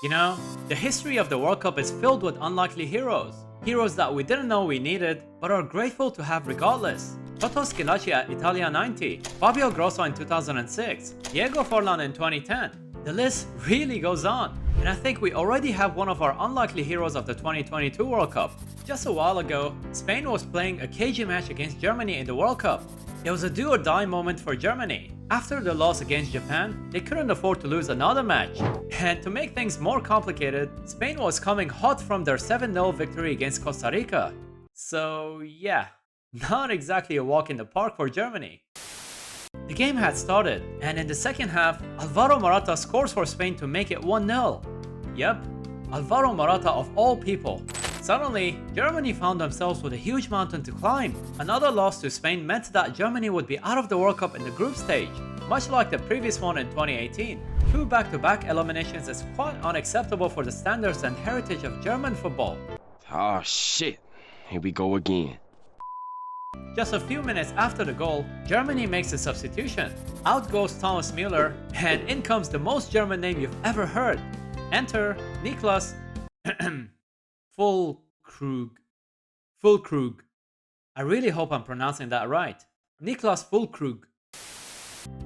You know, the history of the World Cup is filled with unlikely heroes. Heroes that we didn't know we needed, but are grateful to have regardless. Toto Schillaci at Italia 90, Fabio Grosso in 2006, Diego Forlan in 2010. The list really goes on. And I think we already have one of our unlikely heroes of the 2022 World Cup. Just a while ago, Spain was playing a cagey match against Germany in the World Cup. It was a do or die moment for Germany. After the loss against Japan, they couldn't afford to lose another match. And to make things more complicated, Spain was coming hot from their 7-0 victory against Costa Rica. So yeah, not exactly a walk in the park for Germany. The game had started, and in the second half, Alvaro Morata scores for Spain to make it 1-0. Yep, Alvaro Morata of all people. Suddenly, Germany found themselves with a huge mountain to climb. Another loss to Spain meant that Germany would be out of the World Cup in the group stage, much like the previous one in 2018. 2 back-to-back eliminations is quite unacceptable for the standards and heritage of German football. Oh shit, here we go again. Just a few minutes after the goal, Germany makes a substitution. Out goes Thomas Müller, and in comes the most German name you've ever heard. Enter Niclas Füllkrug. Füllkrug. I really hope I'm pronouncing that right. Niclas Füllkrug.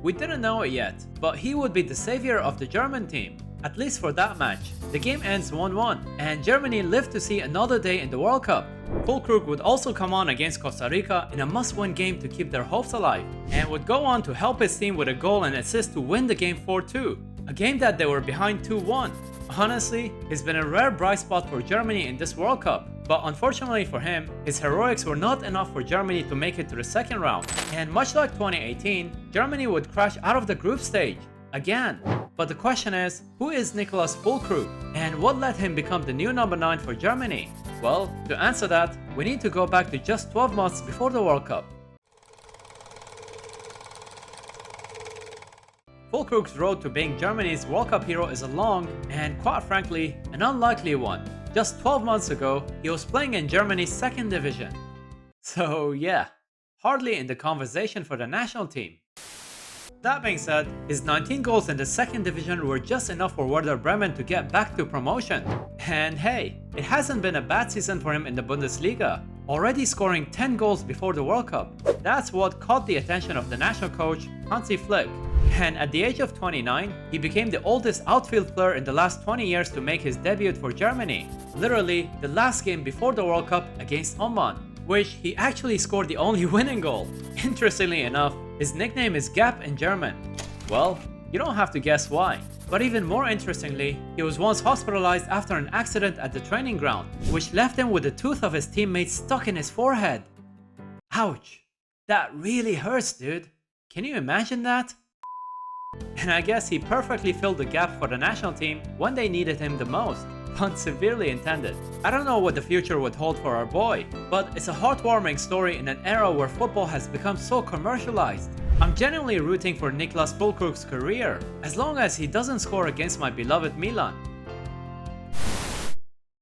We didn't know it yet, but he would be the savior of the German team, at least for that match. The game ends 1-1, and Germany lived to see another day in the World Cup. Füllkrug would also come on against Costa Rica in a must-win game to keep their hopes alive, and would go on to help his team with a goal and assist to win the game 4-2, a game that they were behind 2-1. Honestly, he's been a rare bright spot for Germany in this World Cup, but unfortunately for him, his heroics were not enough for Germany to make it to the second round. And much like 2018, Germany would crash out of the group stage again. But the question is, who is Niclas Füllkrug, and what let him become the new number 9 for Germany? Well, to answer that, we need to go back to just 12 months before the World Cup. Füllkrug's road to being Germany's World Cup hero is a long and, quite frankly, an unlikely one. Just 12 months ago, he was playing in Germany's 2nd division. So yeah, hardly in the conversation for the national team. That being said, his 19 goals in the 2nd division were just enough for Werder Bremen to get back to promotion. And hey, it hasn't been a bad season for him in the Bundesliga, already scoring 10 goals before the World Cup. That's what caught the attention of the national coach, Hansi Flick. And at the age of 29, he became the oldest outfield player in the last 20 years to make his debut for Germany. Literally, the last game before the World Cup against Oman, which he actually scored the only winning goal. Interestingly enough, his nickname is Gap in German. Well, you don't have to guess why. But even more interestingly, he was once hospitalized after an accident at the training ground, which left him with the tooth of his teammate stuck in his forehead. Ouch. That really hurts, dude. Can you imagine that? And I guess he perfectly filled the gap for the national team when they needed him the most. Pun severely intended. I don't know what the future would hold for our boy, but it's a heartwarming story in an era where football has become so commercialized. I'm genuinely rooting for Niclas Füllkrug's career, as long as he doesn't score against my beloved Milan.